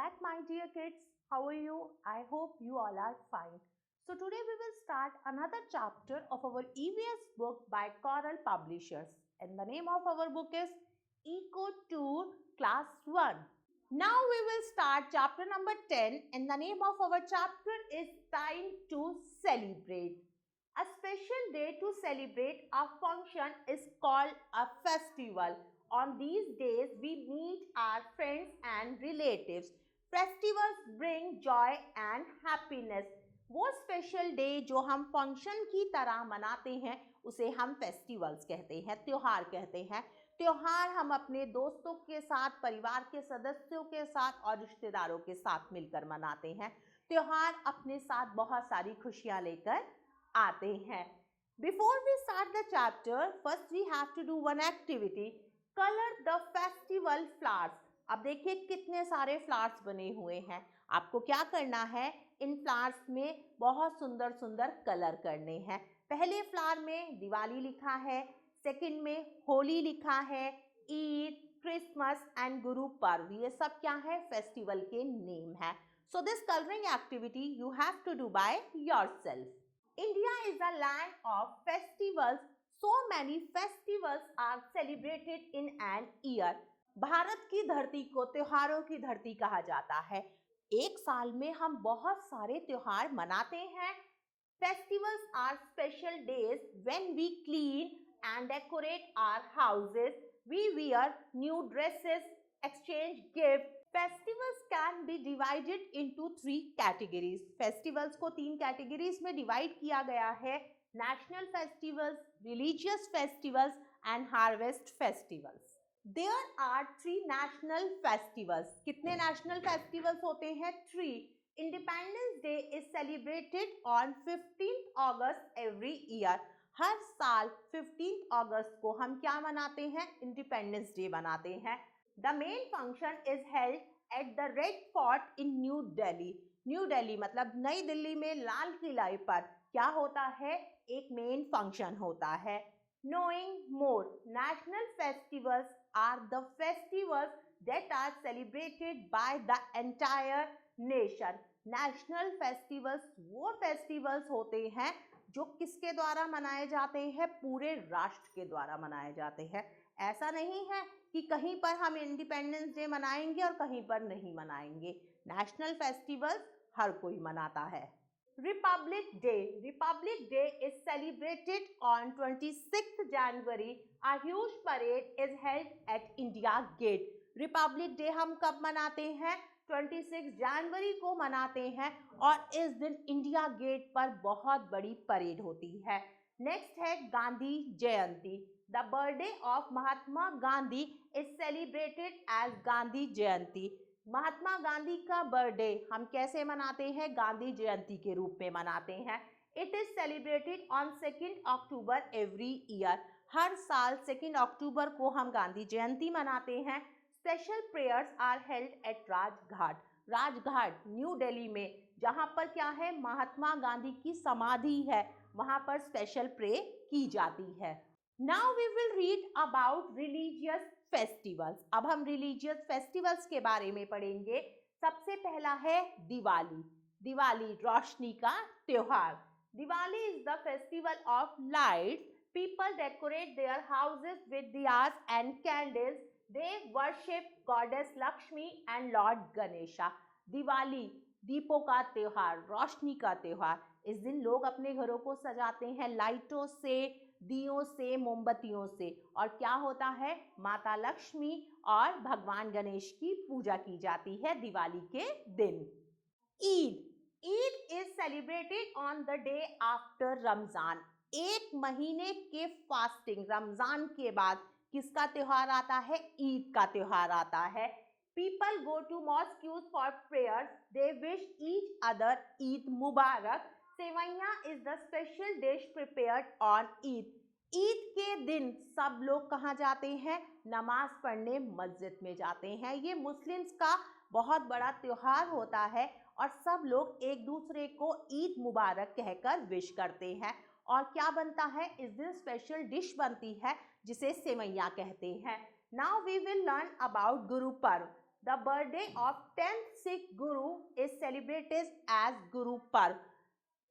back, my dear kids. How are you? I hope you all are fine. So today we will start another chapter of our EVS book by Coral Publishers. And the name of our book is Eco Tour Class 1. Now we will start chapter number 10 and the name of our chapter is Time to Celebrate. A special day to celebrate a function is called a festival. On these days, we meet our friends and relatives. Festivals bring joy and happiness. वो special day जो हम function की तरह मनाते हैं उसे हम festivals कहते हैं, त्योहार कहते हैं। त्योहार हम अपने दोस्तों के साथ, परिवार के सदस्यों के साथ और रिश्तेदारों के साथ मिलकर मनाते हैं। त्योहार अपने साथ बहुत सारी खुशियां लेकर आते हैं। Before we start the chapter, first we have to do one activity, colour the festival flowers. अब देखिए कितने सारे फ्लावर्स बने हुए हैं। आपको क्या करना है, इन फ्लावर्स में बहुत सुंदर सुंदर कलर करने हैं। पहले फ्लावर में दिवाली लिखा है, सेकंड में होली लिखा है, ईद, क्रिसमस एंड गुरु पर्व, ये सब क्या है, फेस्टिवल के नेम है। So this colouring activity you have to do by yourself. India is a land of festivals. So many festivals are celebrated in an year. Bharat की धरती को त्योहारों की धरती कहा जाता है। एक साल में हम बहुत सारे त्योहार मनाते हैं। Festivals are special days when we clean and decorate our houses. We wear new dresses, exchange gifts. Festivals can be divided into 3 categories. Festivals को 3 categories में divide किया गया है: national festivals, religious festivals and harvest festivals. There are 3 national festivals. कितने national festivals होते हैं? 3. Independence Day is celebrated on 15th August every year. हर साल 15 अगस्त को हम क्या मनाते हैं? इंडिपेंडेंस डे मनाते हैं। The main function is held at the Red Fort in New Delhi. New Delhi मतलब नई दिल्ली में लाल किला पर क्या होता है? एक मेन फंक्शन होता है। Knowing more, national festivals are the festivals that are celebrated by the entire nation. National festivals वो फेस्टिवल्स होते हैं जो किसके द्वारा मनाए जाते हैं? पूरे राष्ट्र के द्वारा मनाए जाते हैं। ऐसा नहीं है कि कहीं पर हम इंडिपेंडेंस डे मनाएंगे और कहीं पर नहीं मनाएंगे। नेशनल फेस्टिवल्स हर कोई मनाता है। Republic day is celebrated on 26 January. A huge parade is held at India Gate. Republic day हम कब मनाते हैं? 26 जनवरी को मनाते हैं और इस दिन इंडिया गेट पर बहुत बड़ी परेड होती है। नेक्स्ट है गांधी जयंती। The birthday of Mahatma Gandhi is celebrated as Gandhi जयंती। महात्मा गांधी का बर्थडे हम कैसे मनाते हैं? गांधी जयंती के रूप में मनाते हैं। It is celebrated on 2nd October every year. हर साल 2 अक्टूबर को हम गांधी जयंती मनाते हैं। Special prayers are held at Rajghat. Rajghat new Delhi में, जहाँ पर क्या है, महात्मा गांधी की समाधि है, वहाँ पर स्पेशल प्रे की जाती है। Now we will read about religious festivals. अब हम religious festivals के बारे में पढ़ेंगे। सबसे पहला है दिवाली। दिवाली रोशनी का त्योहार। Diwali is the festival of lights. People decorate their houses with diyas and candles. They worship goddess Lakshmi and Lord Ganesha. Diwali दीपों का त्योहार, रोशनी का त्योहार। इस दिन लोग अपने घरों को सजाते हैं लाइटों से, दियों से, मोमबत्तियों से, और क्या होता है, माता लक्ष्मी और भगवान गणेश की पूजा की जाती है दिवाली के दिन। Eid is celebrated on the day after Ramzan. एक महीने के फास्टिंग, रमजान के बाद किसका त्योहार आता है? ईद का त्योहार आता है। People go to mosques for prayers. They wish each other Eid Mubarak. Sewaiya is the special dish prepared on Eid. Eid के दिन सब लोग कहाँ जाते हैं? नमाज पढ़ने मस्जिद में जाते हैं। ये मुस्लिम्स का बहुत बड़ा त्योहार होता है और सब लोग एक दूसरे को ईद मुबारक कहकर विश करते हैं। और क्या बनता है? इस दिन स्पेशल डिश बनती है जिसे सेवैया कहते हैं। Now we will learn about Guru Parv. The birthday of 10th Sikh Guru is celebrated as Guru Parv.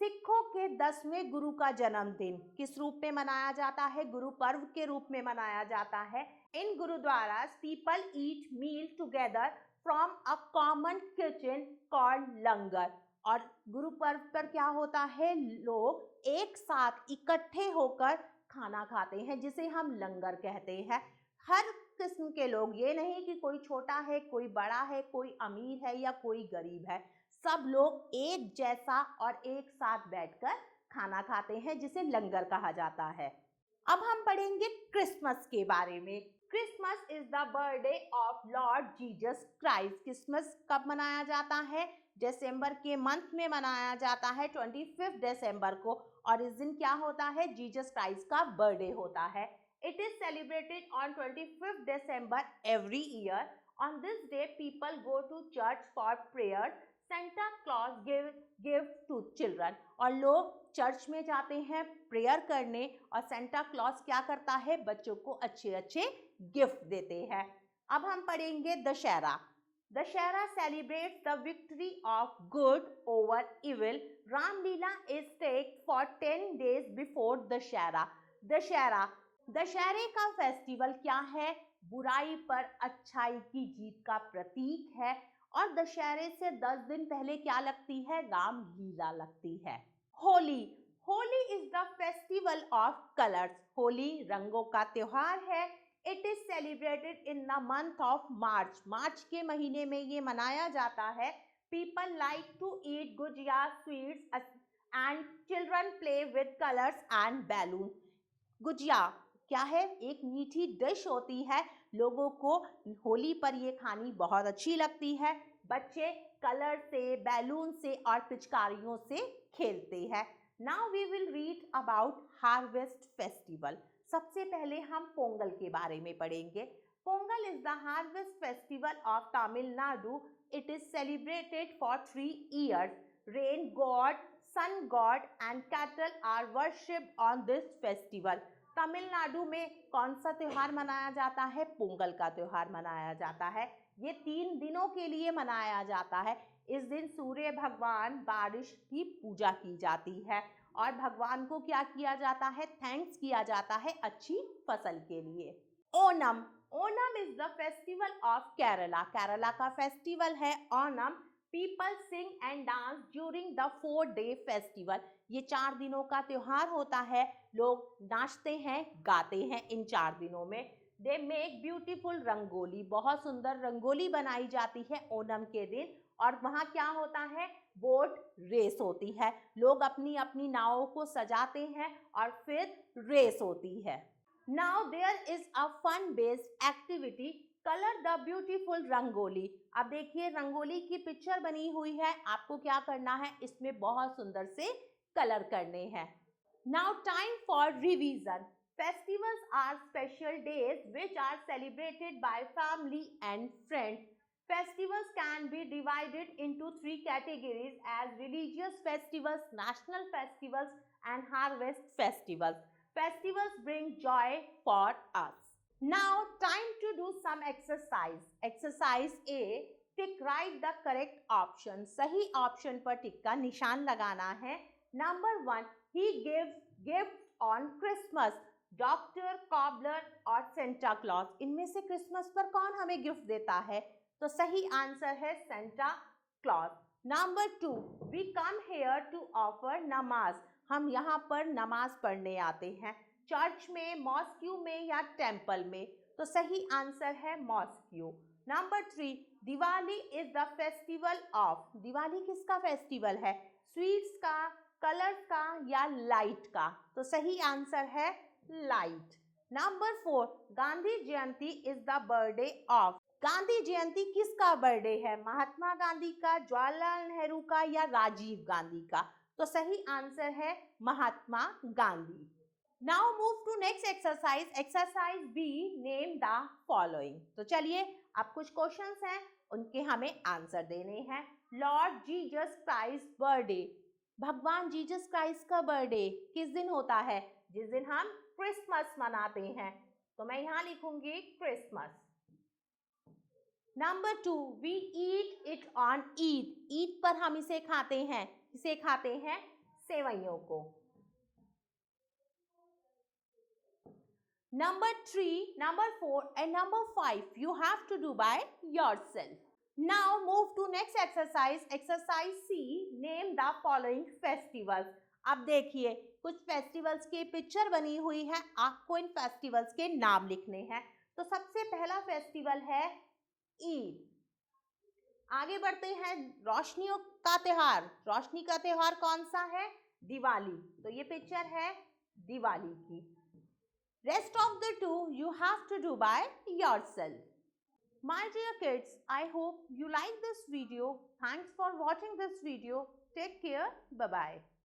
सिखों के 10वें गुरु का जन्मदिन किस रूप में मनाया जाता है? गुरु पर्व के रूप में मनाया जाता है। In gurdwaras people eat meal together from a common kitchen called langar. और गुरु पर्व पर क्या होता है? लोग एक साथ इकट्ठे होकर खाना खाते हैं जिसे हम लंगर कहते हैं। हर किस्म के लोग, ये नहीं कि कोई छोटा है, कोई बड़ा है, कोई अमीर है या कोई गरीब है, सब लोग एक जैसा और एक साथ बैठकर खाना खाते हैं जिसे लंगर कहा जाता है। अब हम पढ़ेंगे क्रिसमस के बारे में। Christmas is the birthday of Lord Jesus Christ. Christmas कब मनाया जाता है? दिसंबर के मंथ में मनाया जाता है 25 दिसंबर को। और इस दिन क्या होता है? जीसस क्राइस्ट का बर्थडे होता है। It is celebrated on 25 December every year. On this day people go to church for prayer. Santa Claus gift to children. और लोग चर्च में जाते हैं प्रेयर करने और सेंटा क्लॉज क्या करता है? बच्चों को अच्छे अच्छे गिफ्ट देते हैं। अब हम पढ़ेंगे Dussehra. Dussehra celebrates the victory of good over evil. Ramlila is take for 10 days before Dussehra. दशहरे का फेस्टिवल क्या है? बुराई पर अच्छाई की जीत का प्रतीक है। और दशहरे से 10 दिन पहले क्या लगती है? रामलीला लगती है। Holi is the festival of colours. Holi रंगों का त्योहार है। It is celebrated in the month of March. March के महीने में ये मनाया जाता है। People like to eat gujiya sweets and children play with colours and balloon. Gujiya क्या है? एक मीठी डिश होती है। लोगों को होली पर ये खानी बहुत अच्छी लगती है। बच्चे कलर से, बैलून से और पिचकारियों से खेलते हैं। Now we will read about harvest festival. सबसे पहले हम पोंगल के बारे में पढ़ेंगे। Pongal is the harvest festival of Tamil Nadu. It is celebrated for 3 years. Rain god, sun god and cattle are worshipped on this festival. Tamil Nadu में कौन सा त्योहार मनाया जाता है? पोंगल का त्योहार मनाया जाता है। ये 3 दिनों के लिए मनाया जाता है। इस दिन सूर्य भगवान, बारिश की पूजा की जाती है और भगवान को क्या किया जाता है? थैंक्स किया जाता है अच्छी फसल के लिए। Onam is the festival of Kerala. Kerala का फेस्टिवल है Onam. People sing and dance during the 4-day festival. ये 4 दिनों का त्योहार होता है। लोग नाचते हैं, गाते हैं इन 4 दिनों में। They make beautiful rangoli. बहुत सुंदर रंगोली बनाई जाती है ओनम के दिन। और वहाँ क्या होता है? बोट रेस होती है। लोग अपनी अपनी नावों को सजाते हैं और फिर रेस होती है। Now there is a fun based activity, colour the beautiful rangoli. अब देखिए रंगोली की पिक्चर बनी हुई है। आपको क्या करना है? इसमें बहुत सुंदर से कलर करने हैं। Now time for revision. Festivals are special days which are celebrated by family and friends. Festivals can be divided into 3 categories as religious festivals, national festivals, and harvest festivals. Festivals bring joy for us. Now, time to do some exercise. Exercise A. Tick right the correct option. सही option पर टिक का निशान लगाना है। Number 1. He gives gifts on Christmas. Doctor, cobbler और Santa Claus. इनमें से Christmas पर कौन हमें गिफ्ट देता है? तो सही आंसर है Santa Claus. Number 2. We come here to offer namaz. हम यहाँ पर नमाज पढ़ने आते हैं। चर्च में, मॉस्क्यू में या टेम्पल में? तो सही आंसर है mosque. Number 3. Diwali is the festival of. Diwali किसका फेस्टिवल है? स्वीट्स का, कलर्स का या लाइट का? तो सही आंसर है light. Number 4. Gandhi Jayanti is the birthday of. Gandhi Jayanti किसका बर्थडे है? महात्मा गांधी का, जवाहरलाल नेहरू का या राजीव गांधी का? तो सही आंसर है Mahatma Gandhi. Now move to next exercise. Exercise B, name the following. तो चलिए अब कुछ क्वेश्चंस हैं, उनके हमें आंसर देने हैं। Lord Jesus Christ birthday. भगवान जीसस क्राइस्ट का बर्थडे किस दिन होता है? जिस दिन हम क्रिसमस मनाते हैं। तो मैं यहाँ लिखूंगी Christmas. Number 2, we eat it on Eid. Eid पर हम इसे खाते हैं. इसे खाते हैं सेवइयों को. Number 3, number 4 and number 5 you have to do by yourself. Now move to next exercise. Exercise C. Name the following festivals. अब देखिए कुछ फेस्टिवल्स की पिक्चर बनी हुई है. आपको इन फेस्टिवल्स के नाम लिखने हैं. तो सबसे पहला फेस्टिवल है ईद. आगे बढ़ते हैं. रोशनियों का त्योहार. रोशनी का त्योहार कौन सा है? दिवाली. तो ये पिक्चर है दिवाली की. Rest of the two you have to do by yourself. My dear kids, I hope you like this video. Thanks for watching this video. Take care. Bye-bye.